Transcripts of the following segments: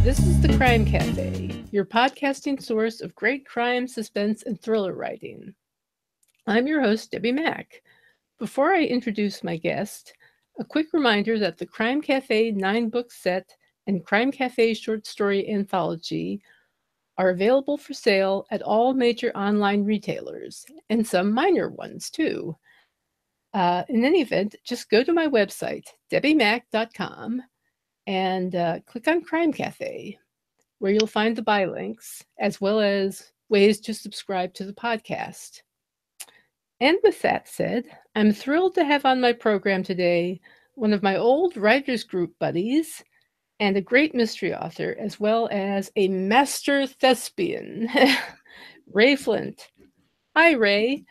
This is the Crime Cafe, your podcasting source of great crime, suspense, and thriller writing. I'm your host, Debbi Mack. Before I introduce my guest, a quick reminder that the Crime Cafe 9-book set and Crime Cafe short story anthology are available for sale at all major online retailers, and some minor ones too. In any event, just go to my website, debbimack.com, and click on Crime Cafe, where you'll find the buy links, as well as ways to subscribe to the podcast. And with that said, I'm thrilled to have on my program today one of my old writers group buddies and a great mystery author, as well as a master thespian, Ray Flynt. Hi, Ray.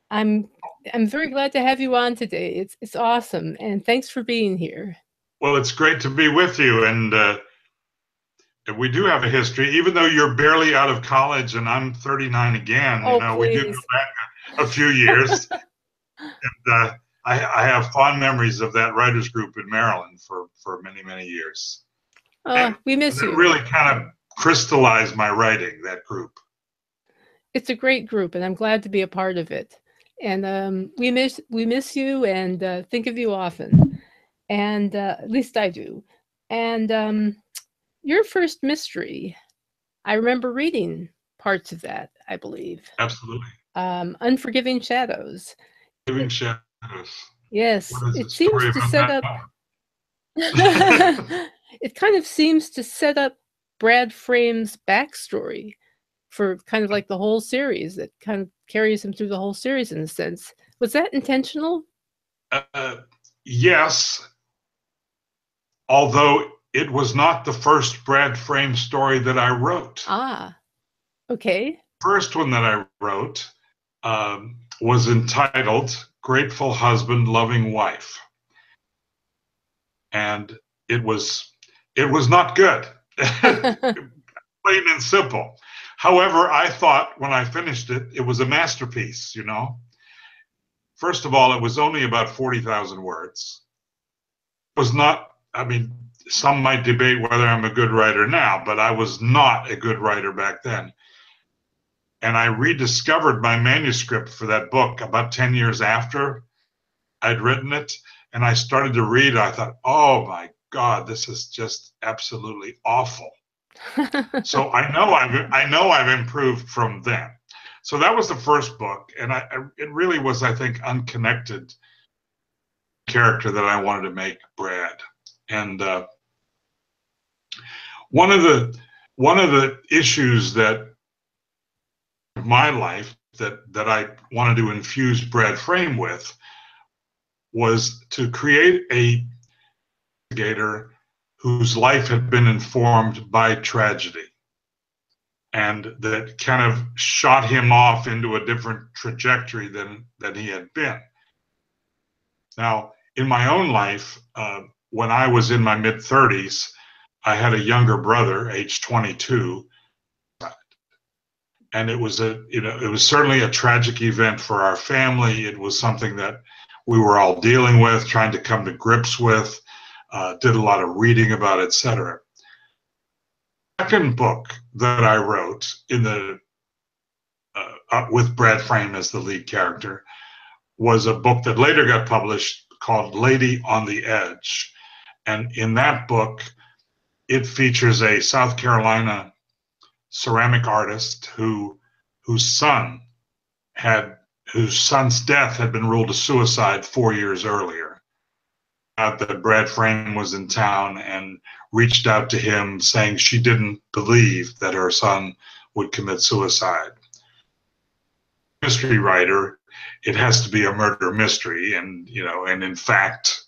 I'm very glad to have you on today. It's awesome, and thanks for being here. Well, it's great to be with you, and we do have a history, even though you're barely out of college and I'm 39 again. We do go back a few years. And I have fond memories of that writers group in Maryland for many, many years. We miss you. It really kind of crystallized my writing, that group. It's a great group, and I'm glad to be a part of it. And we miss you and think of you often. And at least I do. And your first mystery, I remember reading parts of that, I believe. Absolutely. Unforgiving Shadows. Unforgiving Shadows. Yes, it seems to set up. It kind of seems to set up Brad Frame's backstory for kind of like the whole series. That kind of carries him through the whole series in a sense. Was that intentional? Yes. Although it was not the first Brad Frame story that I wrote. Ah, okay. First one that I wrote was entitled Grateful Husband, Loving Wife. And it was not good, plain and simple. However, I thought when I finished it, it was a masterpiece, First of all, it was only about 40,000 words. It was not, some might debate whether I'm a good writer now, but I was not a good writer back then. And I rediscovered my manuscript for that book about 10 years after I'd written it. And I started to read, I thought, oh my God, this is just absolutely awful. So I know I've improved from then. So that was the first book. And it really was, I think, unconnected character that I wanted to make Brad. And one of the issues that my life that I wanted to infuse Brad Frame with was to create a investigator whose life had been informed by tragedy, and that kind of shot him off into a different trajectory than he had been. Now, in my own life, when I was in my mid-30s, I had a younger brother, age 22, and it was certainly a tragic event for our family. It was something that we were all dealing with, trying to come to grips with, did a lot of reading about, etc. The second book that I wrote with Brad Frame as the lead character was a book that later got published called Lady on the Edge. And in that book, it features a South Carolina ceramic artist whose son's death had been ruled a suicide 4 years earlier. That Brad Frame was in town and reached out to him saying she didn't believe that her son would commit suicide. Mystery writer, it has to be a murder mystery, and in fact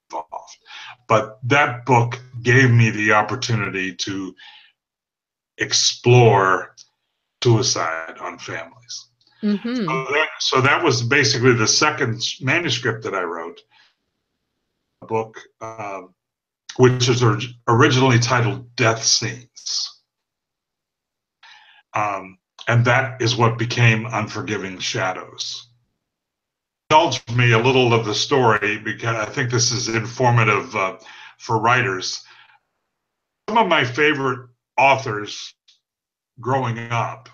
involved. But that book gave me the opportunity to explore suicide on families. Mm-hmm. So that was basically the second manuscript that I wrote, a book which was originally titled Death Scenes. And that is what became Unforgiving Shadows. Indulge me a little of the story because I think this is informative for writers. Some some of my favorite authors growing up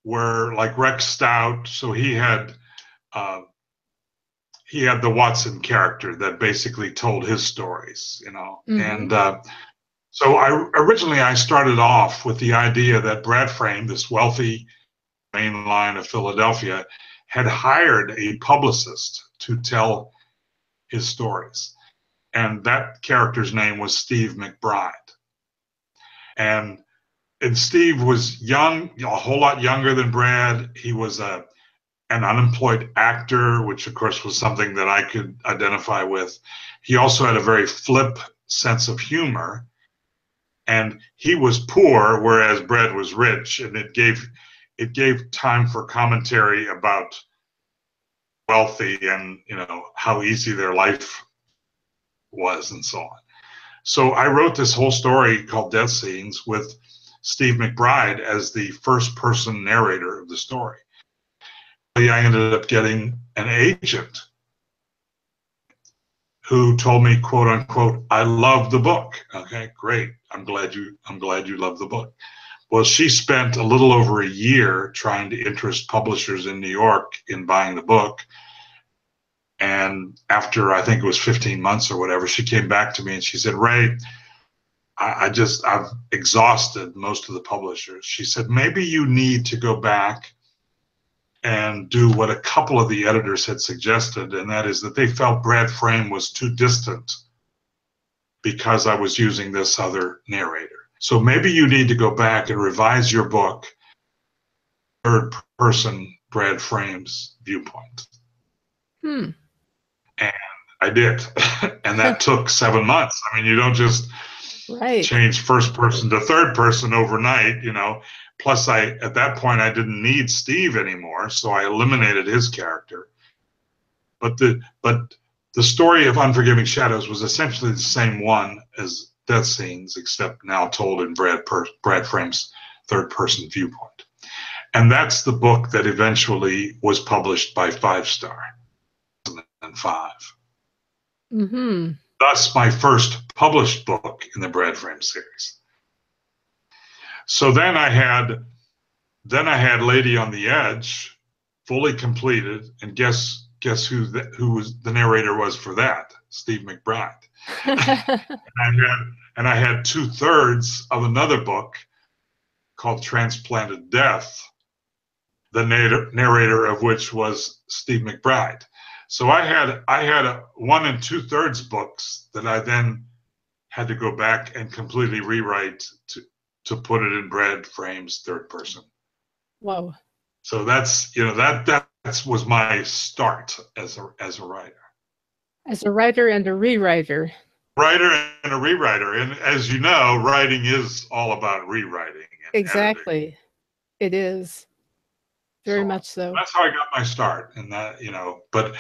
were like Rex Stout. So he had the Watson character that basically told his stories, you know. Mm-hmm. And so I started off with the idea that Brad Frame, this wealthy main line of Philadelphia, had hired a publicist to tell his stories. And that character's name was Steve McBride. And Steve was young, a whole lot younger than Brad. He was an unemployed actor, which of course was something that I could identify with. He also had a very flip sense of humor. And he was poor, whereas Brad was rich, and it gave time for commentary about wealthy and, you know, how easy their life was and so on. So I wrote this whole story called Death Scenes with Steve McBride as the first person narrator of the story. I ended up getting an agent who told me, quote unquote, I love the book. Okay, great. I'm glad you love the book. Well, she spent a little over a year trying to interest publishers in New York in buying the book. And after, I think it was 15 months or whatever, she came back to me and she said, Ray, I've exhausted most of the publishers. She said, maybe you need to go back and do what a couple of the editors had suggested, and that is that they felt Brad Frame was too distant because I was using this other narrator. So maybe you need to go back and revise your book, third person Brad Frame's viewpoint. And I did. And that took 7 months. I mean, you don't just change first person to third person overnight, you know. Plus, at that point, I didn't need Steve anymore, so I eliminated his character. But the story of Unforgiving Shadows was essentially the same one as Death Scenes, except now told in Brad Frame's third person viewpoint. And that's the book that eventually was published by Five Star in 2005. Mm-hmm. Thus, my first published book in the Brad Frame series. So then I had Lady on the Edge, fully completed, and guess who the narrator was for that? Steve McBride. and I had 2/3 of another book called Transplanted Death, the narrator of which was Steve McBride. So I had 1 2/3 books that I then had to go back and completely rewrite to put it in Brad Frame's third person. Whoa. So that's, you know, that was my start as a writer. As a writer and a rewriter. Writer and a rewriter. And as you know, writing is all about rewriting. And exactly. Editing. It is. Very much so. That's how I got my start. And that, you know, but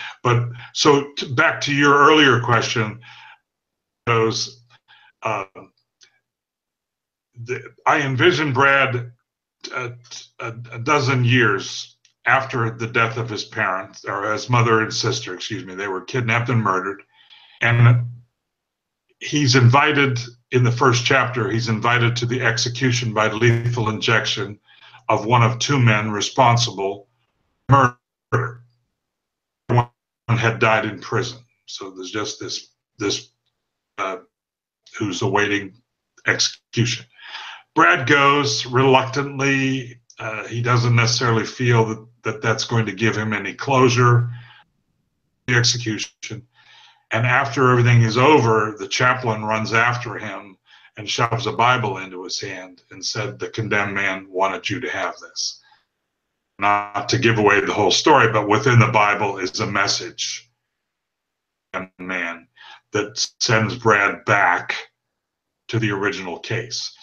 so back to your earlier question, those, I envisioned Brad a dozen years after the death of his parents, or his mother and sister, excuse me. They were kidnapped and murdered. And he's invited, in the first chapter, he's invited to the execution by lethal injection of one of 2 men responsible for murder. One had died in prison. So there's just this who's awaiting execution. Brad goes reluctantly. He doesn't necessarily feel that that's going to give him any closure. The execution. And after everything is over, the chaplain runs after him and shoves a Bible into his hand and said, the condemned man wanted you to have this. Not to give away the whole story, but within the Bible is a message, man, that sends Brad back to the original case.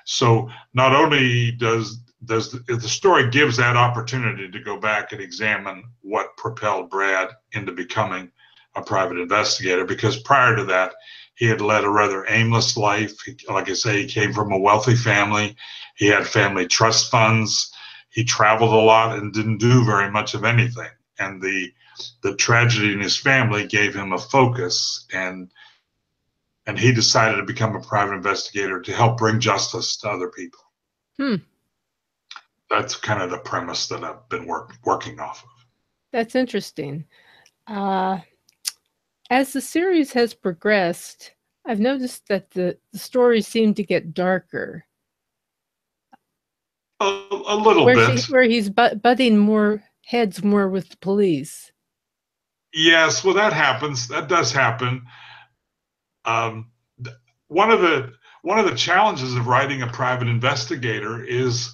So not only does the story gives that opportunity to go back and examine what propelled Brad into becoming a private investigator, because prior to that, he had led a rather aimless life. Like I say, he came from a wealthy family. He had family trust funds. He traveled a lot and didn't do very much of anything. And the tragedy in his family gave him a focus and and he decided to become a private investigator to help bring justice to other people. That's kind of the premise that I've been working off of. That's interesting. As the series has progressed, I've noticed that the stories seem to get darker. A little bit. Where he's butting more heads more with the police. Yes, well, that happens. That does happen. One of the challenges of writing a private investigator is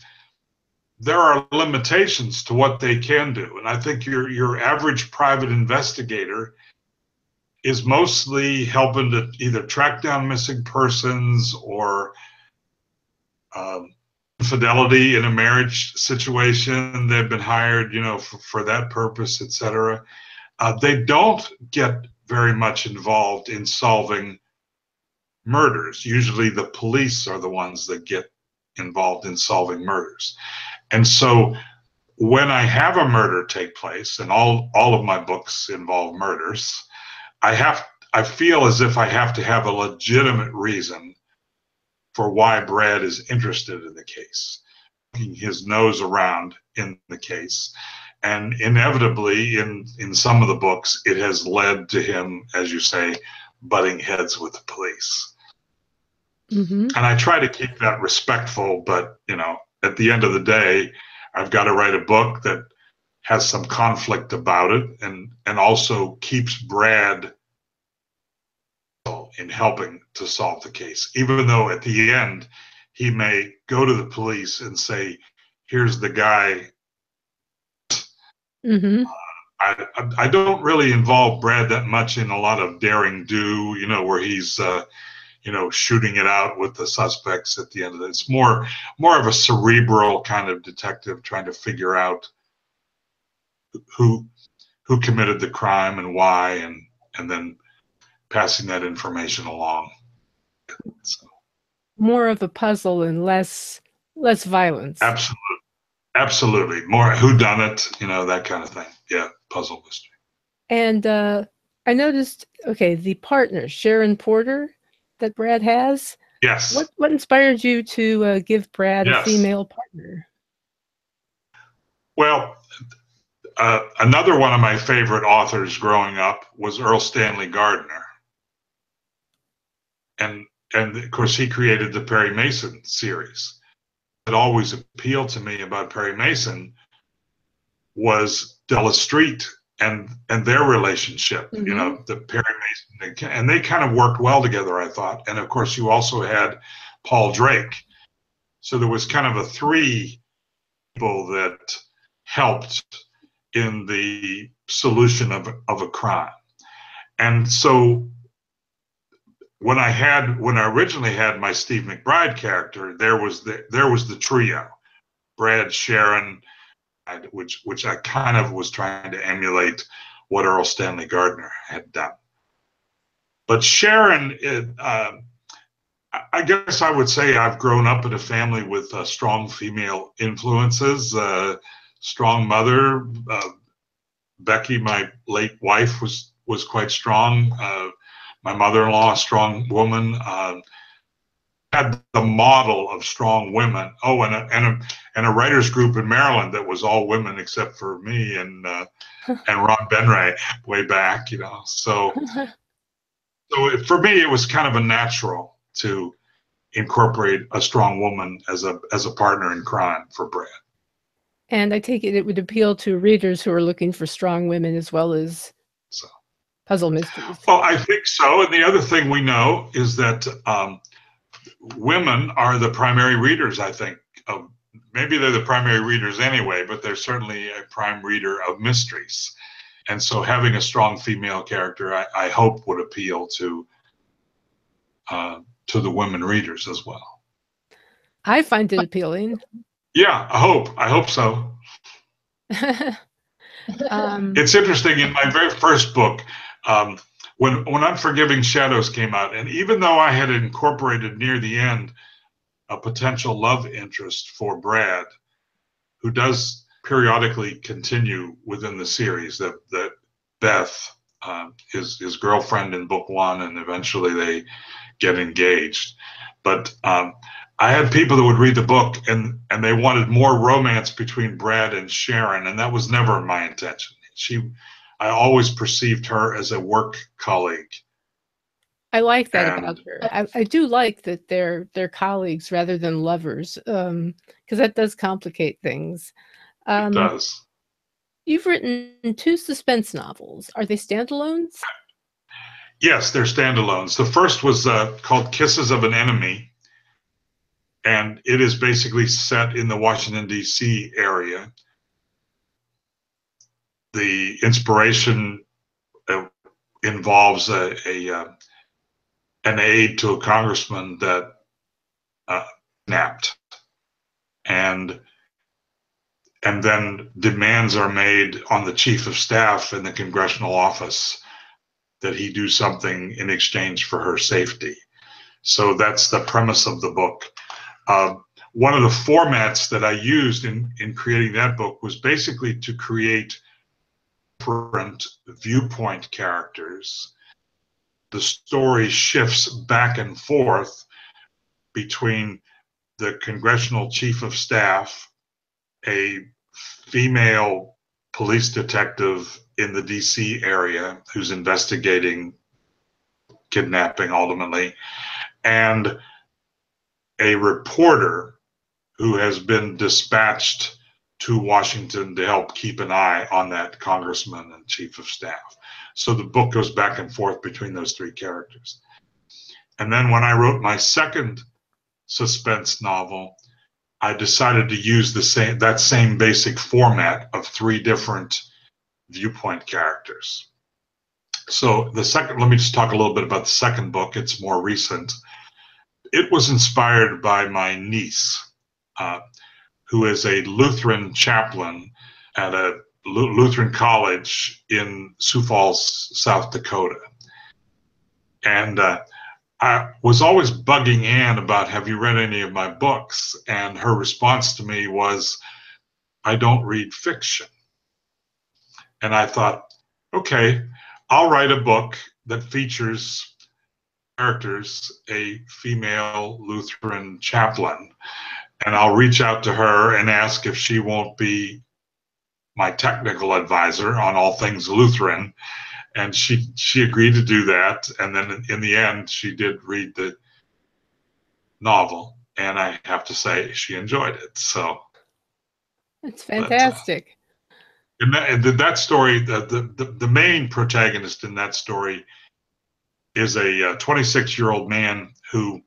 there are limitations to what they can do, and I think your average private investigator is mostly helping to either track down missing persons or infidelity in a marriage situation. They've been hired, for that purpose, etc. They don't get very much involved in solving murders. Usually the police are the ones that get involved in solving murders. And so when I have a murder take place, and all of my books involve murders, I feel as if I have to have a legitimate reason for why Brad is interested in the case, poking his nose around in the case. And inevitably, in some of the books, it has led to him, as you say, butting heads with the police. Mm-hmm. And I try to keep that respectful, but, at the end of the day, I've got to write a book that has some conflict about it and also keeps Brad in helping to solve the case, even though at the end he may go to the police and say, here's the guy. Mm-hmm. I don't really involve Brad that much in a lot of daring do, where he's shooting it out with the suspects at the end of it. It's more of a cerebral kind of detective trying to figure out who committed the crime and why, and then passing that information along. So. More of a puzzle and less violence. Absolutely. More whodunit, that kind of thing. Yeah, puzzle mystery. And I noticed, the partner, Sharon Porter, that Brad has. Yes. What inspired you to give Brad Yes. a female partner? Well, another one of my favorite authors growing up was Earl Stanley Gardner. And of course, he created the Perry Mason series. What always appealed to me about Perry Mason was Della Street and their relationship. Mm-hmm. The Perry Mason, and they kind of worked well together, I thought. And of course, you also had Paul Drake. So there was kind of a three people that helped in the solution of a crime. And so when I originally had my Steve McBride character, there was the trio, Brad, Sharon, which I kind of was trying to emulate what Earl Stanley Gardner had done. But Sharon, I guess I would say I've grown up in a family with strong female influences, strong mother. Becky, my late wife, was quite strong. My mother-in-law, a strong woman, had the model of strong women. Oh, and a writers group in Maryland that was all women except for me and Ron Benray way back, So for me, it was kind of a natural to incorporate a strong woman as a partner in crime for Brad. And I take it would appeal to readers who are looking for strong women as well as puzzle mysteries. Well, I think so. And the other thing we know is that women are the primary readers, I think. Maybe they're the primary readers anyway, but they're certainly a prime reader of mysteries. And so having a strong female character, I hope, would appeal to the women readers as well. I find it appealing. Yeah, I hope so. It's interesting. In my very first book, when Unforgiving Shadows came out, and even though I had incorporated near the end a potential love interest for Brad, who does periodically continue within the series, that Beth, his girlfriend in book one, and eventually they get engaged. But I had people that would read the book and they wanted more romance between Brad and Sharon, and that was never my intention. I always perceived her as a work colleague. I like that about her. I do like that they're colleagues rather than lovers, because that does complicate things. It does. You've written 2 suspense novels. Are they standalones? Yes, they're standalones. The first was called Kisses of an Enemy, and it is basically set in the Washington, D.C. area. The inspiration involves an aide to a congressman that napped, and then demands are made on the chief of staff in the congressional office that he do something in exchange for her safety. So that's the premise of the book. One of the formats that I used in creating that book was basically to create different viewpoint characters. The story shifts back and forth between the congressional chief of staff, a female police detective in the DC area who's investigating kidnapping ultimately, and a reporter who has been dispatched to Washington to help keep an eye on that congressman and chief of staff. So the book goes back and forth between those 3 characters. And then when I wrote my second suspense novel, I decided to use that same basic format of 3 different viewpoint characters. So let me just talk a little bit about the second book. It's more recent. It was inspired by my niece, who is a Lutheran chaplain at a Lutheran college in Sioux Falls, South Dakota. And I was always bugging Anne about, have you read any of my books? And her response to me was, I don't read fiction. And I thought, okay, I'll write a book that features characters, a female Lutheran chaplain, and I'll reach out to her and ask if she won't be my technical advisor on all things Lutheran. And she agreed to do that. And then in the end, she did read the novel, and I have to say she enjoyed it. So it's fantastic. That story, the main protagonist in that story is a 26-year-old man who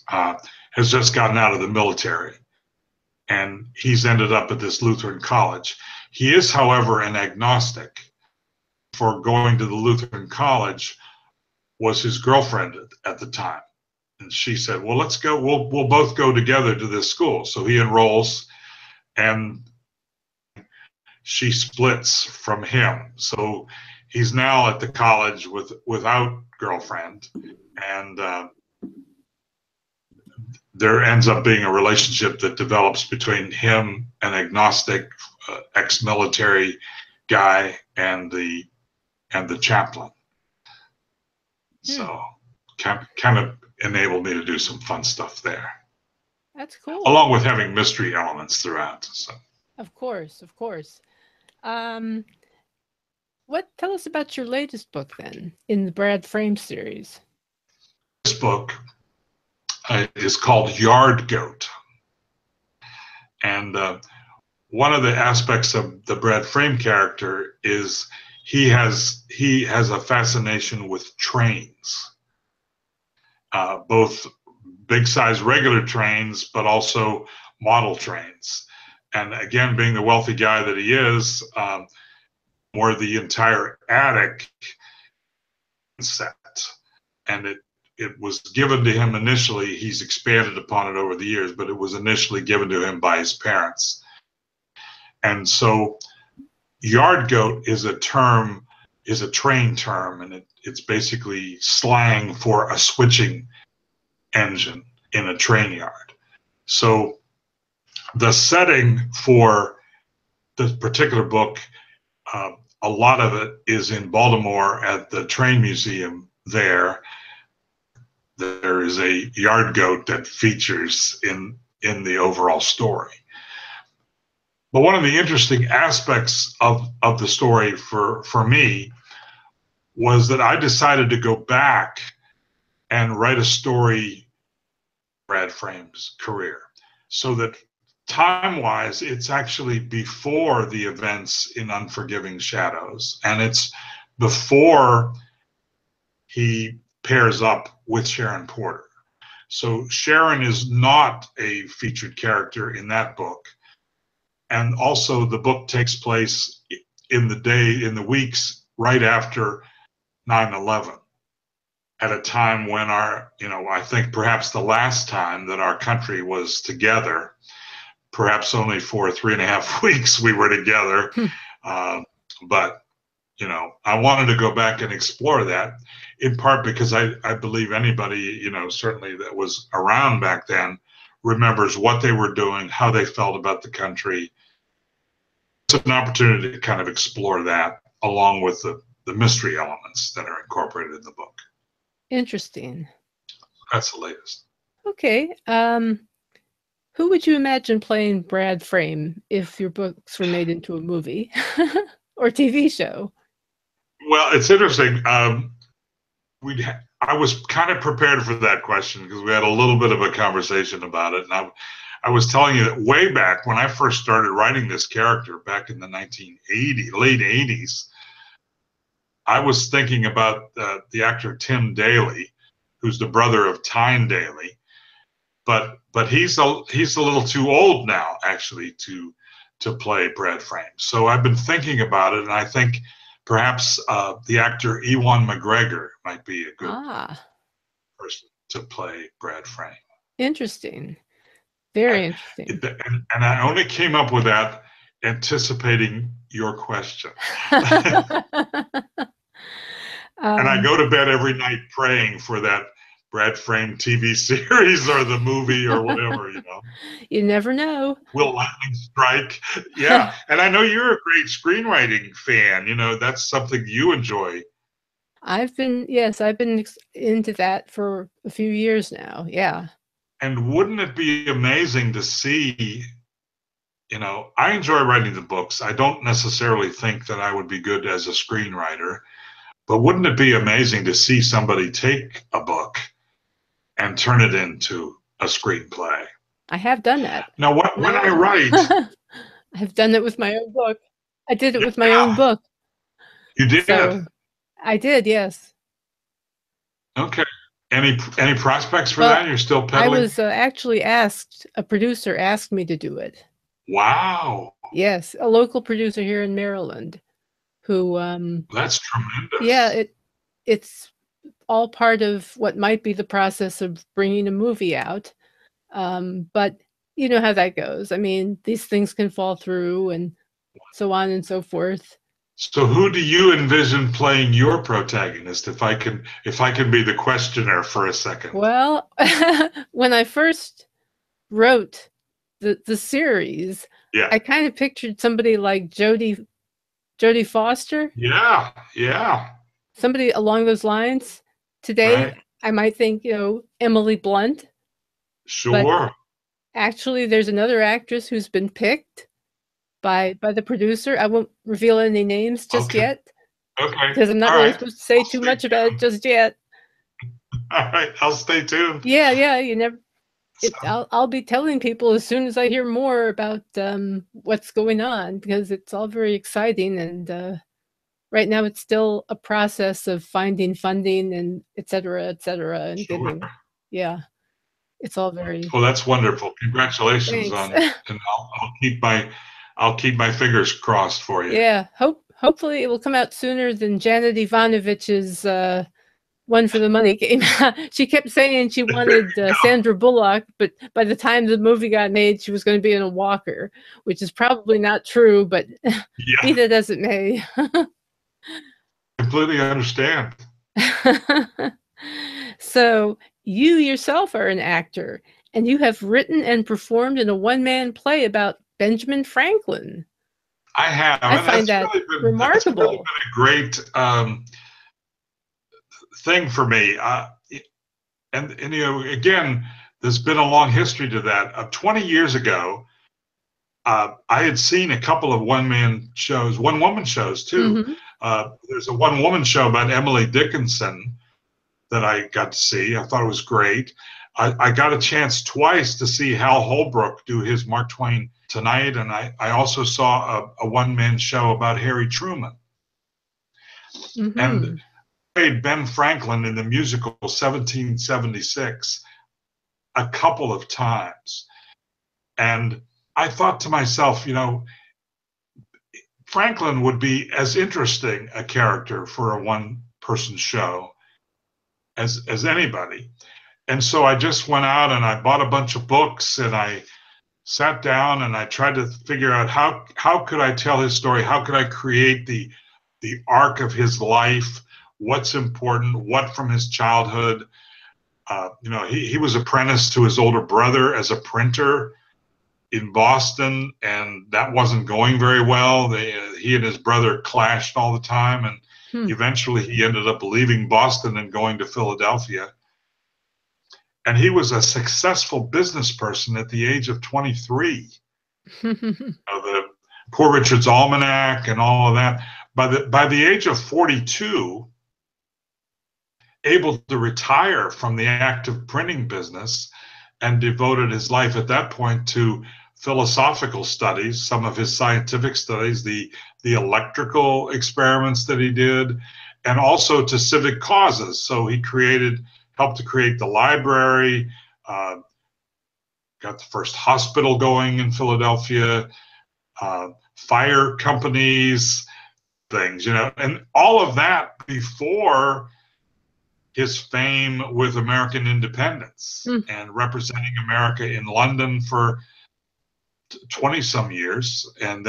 has just gotten out of the military, and he's ended up at this Lutheran college. He is, however, an agnostic. For going to the Lutheran college was his girlfriend at the time. And she said, well, let's go. We'll both go together to this school. So he enrolls, and she splits from him. So he's now at the college without girlfriend, and there ends up being a relationship that develops between him, an agnostic ex-military guy, and the chaplain. So kind of enabled me to do some fun stuff there. That's cool. Along with having mystery elements throughout. So. Of course. Tell us about your latest book then, in the Brad Frame series. This book is called Yard Goat. And one of the aspects of the Brad Frame character is he has a fascination with trains, both big size regular trains, but also model trains. And again, being the wealthy guy that he is, where the entire attic set, and it was given to him initially. He's expanded upon it over the years, but it was initially given to him by his parents. And so yard goat is a train term, and it's basically slang for a switching engine in a train yard. So the setting for this particular book a lot of it is in Baltimore at the train museum there. There is a yard goat that features in the overall story. But one of the interesting aspects of the story for me was that I decided to go back and write a story Brad Frame's career, so that time-wise, it's actually before the events in Unforgiving Shadows, and it's before he pairs up with Sharon Porter. So Sharon is not a featured character in that book. And also the book takes place in the weeks right after 9/11, at a time when I think perhaps the last time that our country was together, perhaps only for 3.5 weeks we were together. But, I wanted to go back and explore that, in part because I believe anybody, certainly that was around back then, remembers what they were doing, how they felt about the country. It's an opportunity to kind of explore that along with the mystery elements that are incorporated in the book. Interesting. That's the latest. Okay. Who would you imagine playing Brad Frame if your books were made into a movie or TV show? Well, it's interesting. I was kind of prepared for that question because we had a little bit of a conversation about it. And I was telling you that way back when I first started writing this character back in the late 80s, I was thinking about the actor Tim Daly, who's the brother of Tyne Daly, but he's a little too old now actually to play Brad Frame. So I've been thinking about it, and I think perhaps the actor Ewan McGregor might be a good person to play Brad Frame. Interesting. Very interesting. And I only came up with that anticipating your question. And I go to bed every night praying for that Brad Frame TV series or the movie or whatever, You never know. Will lightning strike? Yeah. And I know you're a great screenwriting fan. That's something you enjoy. I've been into that for a few years now. Yeah. And wouldn't it be amazing to see, I enjoy writing the books. I don't necessarily think that I would be good as a screenwriter, but wouldn't it be amazing to see somebody take a book and turn it into a screenplay? I have done that. Now, when I write... I've done it with my own book. I did it with my own book. You did? So, I did, yes. Okay. Any prospects for that? You're still peddling? I was actually a producer asked me to do it. Wow. Yes, a local producer here in Maryland who... That's tremendous. Yeah, it's all part of what might be the process of bringing a movie out. But you know how that goes. I mean, these things can fall through and so on and so forth. So who do you envision playing your protagonist, if I can be the questioner for a second? Well, when I first wrote the series, I kind of pictured somebody like Jodie Foster. Yeah. Somebody along those lines. Today, I might think, Emily Blunt. Sure. But actually, there's another actress who's been picked by the producer. I won't reveal any names just yet. Okay. Because I'm not really supposed to say too much about it just yet. All right, I'll stay tuned. Yeah. You never. I'll be telling people as soon as I hear more about what's going on, because it's all very exciting, and right now it's still a process of finding funding and et cetera, and getting, it's all very... Well, that's wonderful. Congratulations on, and I'll keep my fingers crossed for you. Yeah, hopefully it will come out sooner than Janet Ivanovich's One for the Money game. She kept saying she wanted Sandra Bullock, but by the time the movie got made, she was going to be in a walker, which is probably not true, but be that as it may. Completely understand. So you yourself are an actor, and you have written and performed in a one-man play about Benjamin Franklin. I have. I And find that remarkable. Been a great thing for me. And you know, again, there's been a long history to that. 20 years ago, I had seen a couple of one-man shows, one-woman shows too. There's a one-woman show about Emily Dickinson that I got to see. I thought it was great. I got a chance twice to see Hal Holbrook do his Mark Twain Tonight, and I also saw a one-man show about Harry Truman. And played Ben Franklin in the musical 1776 a couple of times. And I thought to myself, you know, Franklin would be as interesting a character for a one-person show as anybody. And so I just went out and I bought a bunch of books and I sat down and I tried to figure out how could I tell his story? How could I create the arc of his life? What's important? What from his childhood? You know, he was apprenticed to his older brother as a printer in Boston, and that wasn't going very well. He and his brother clashed all the time, and eventually he ended up leaving Boston and going to Philadelphia. And he was a successful business person at the age of 23. The Poor Richard's Almanac and all of that. By the age of 42, able to retire from the active printing business, and devoted his life at that point to philosophical studies, some of his scientific studies, the electrical experiments that he did, and also to civic causes. So he helped to create the library, got the first hospital going in Philadelphia, fire companies, things, you know, and all of that before his fame with American independence and representing America in London for 20 some years, and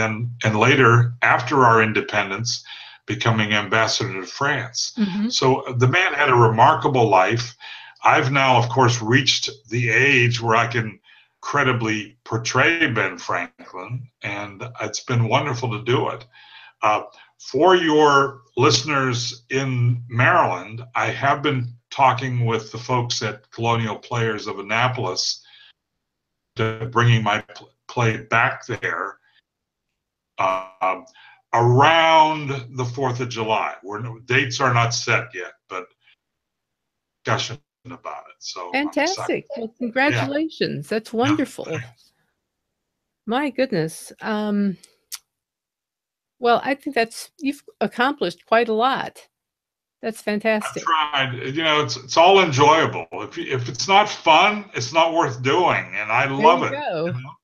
later after our independence becoming ambassador to France. So the man had a remarkable life. I've now, of course, reached the age where I can credibly portray Ben Franklin, and it's been wonderful to do it. For your listeners in Maryland, I have been talking with the folks at Colonial Players of Annapolis, bringing my play back there around the 4th of July. Dates are not set yet, but discussion about it. So fantastic. Well, congratulations. That's wonderful. Yeah, my goodness. Well, I think you've accomplished quite a lot. That's fantastic. I've tried. You know, it's all enjoyable. If it's not fun, it's not worth doing, and I love it. Go. You know?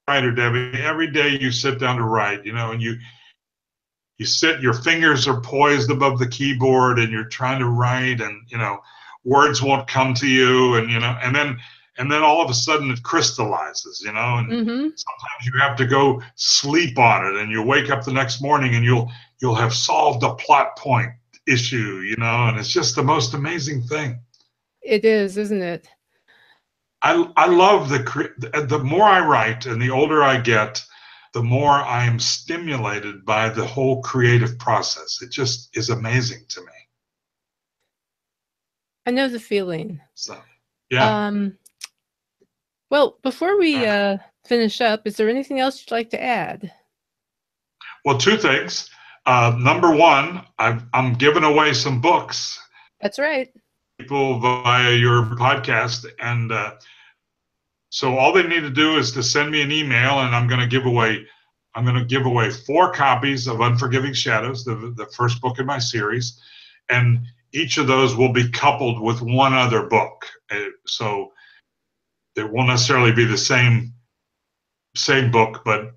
Writer Debbie, every day you sit down to write, you know, and you sit, your fingers are poised above the keyboard, and you're trying to write, and you know, words won't come to you, and you know, and then all of a sudden it crystallizes, you know, and sometimes you have to go sleep on it, and you wake up the next morning and you'll have solved a plot point issue, you know, and it's just the most amazing thing. It is, isn't it? I love the more I write and the older I get, the more I am stimulated by the whole creative process. It just is amazing to me. I know the feeling. So, yeah. Well, before we finish up, is there anything else you'd like to add? Well, two things. Number one, I'm giving away some books. That's right. People via your podcast, and so all they need to do is to send me an email, and I'm going to give away 4 copies of Unforgiving Shadows, the first book in my series, and each of those will be coupled with one other book. So it won't necessarily be the same book, but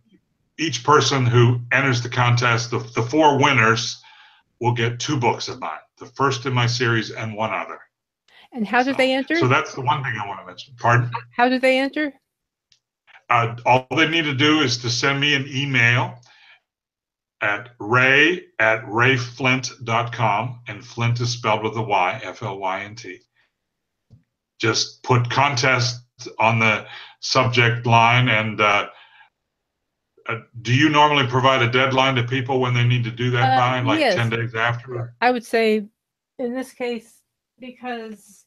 each person who enters the contest, the 4 winners, will get 2 books of mine, the first in my series and one other. And how do they enter? So that's the one thing I want to mention. Pardon? How do they enter? All they need to do is to send me an email at ray@rayflynt.com, and Flint is spelled with a Y, Flynt. Just put contest on the subject line, and Do you normally provide a deadline to people when they need to do that by, like Yes. 10 days after? I would say in this case, because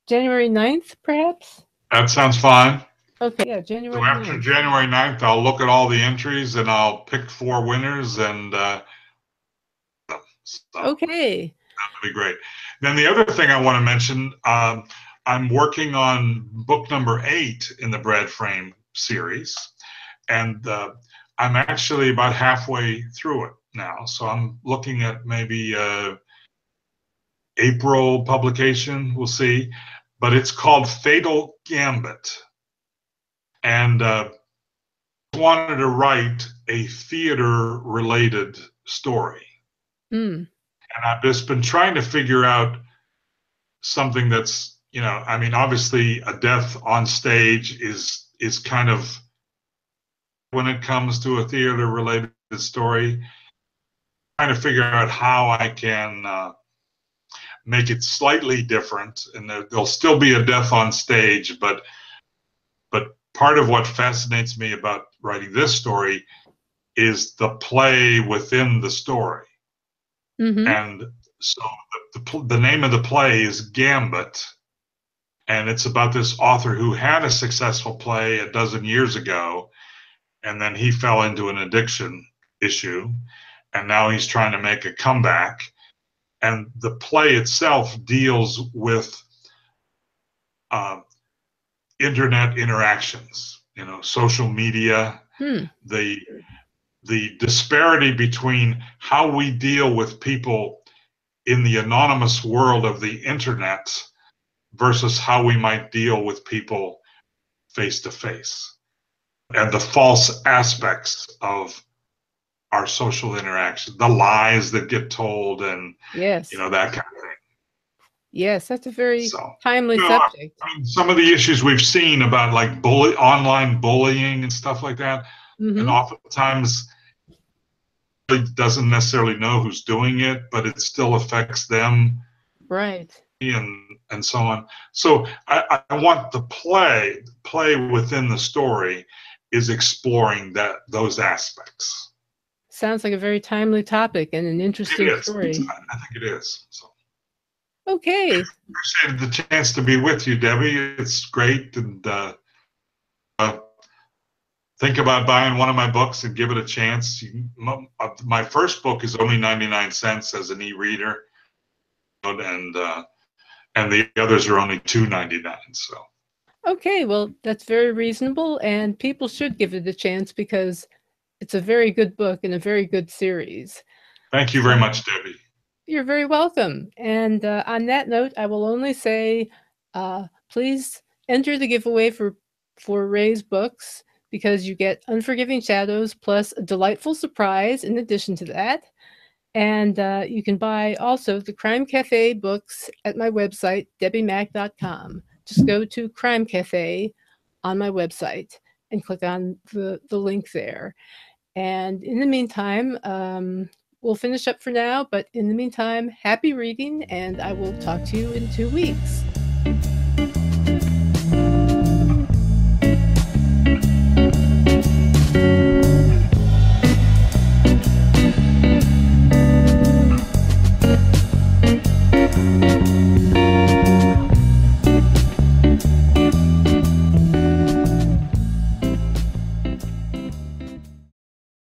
January 9th, perhaps? That sounds fine. Okay, yeah, January So after 9th. January 9th, I'll look at all the entries and I'll pick 4 winners and so Okay. that'll be great. Then the other thing I want to mention, I'm working on book number 8 in the Bread Frame series, and I'm actually about halfway through it now. So I'm looking at maybe April publication. We'll see, but it's called Fatal Gambit, and I wanted to write a theater-related story. Mm. And I've just been trying to figure out something that's, I mean, obviously a death on stage is kind of, when it comes to a theater related story, trying to figure out how I can make it slightly different, and there'll still be a death on stage, but part of what fascinates me about writing this story is the play within the story. Mm-hmm. And so the name of the play is Gambit, and it's about this author who had a successful play a dozen years ago, and then he fell into an addiction issue, and now he's trying to make a comeback. And the play itself deals with internet interactions, social media, the disparity between how we deal with people in the anonymous world of the internet versus how we might deal with people face to face, and the false aspects of our social interaction, the lies that get told, and yes, that kind of thing. Yes, that's a very timely subject. I mean, some of the issues we've seen about like online bullying and stuff like that, and oftentimes it doesn't necessarily know who's doing it, but it still affects them, right? And so on. So I want the play within the story is exploring those aspects. Sounds like a very timely topic and an interesting story. I think it is. So. Okay. I appreciated the chance to be with you, Debbie. It's great, and think about buying one of my books and give it a chance. My first book is only 99 cents as an e-reader, and the others are only $2.99. So. Okay, well, that's very reasonable, and people should give it a chance because it's a very good book and a very good series. Thank you very much, Debbie. You're very welcome. And on that note, I will only say, please enter the giveaway for Ray's books, because you get Unforgiving Shadows plus a delightful surprise in addition to that. And you can buy also the Crime Cafe books at my website, debbimack.com. Just go to Crime Cafe on my website and click on the link there. And in the meantime, we'll finish up for now. But in the meantime, happy reading, and I will talk to you in 2 weeks.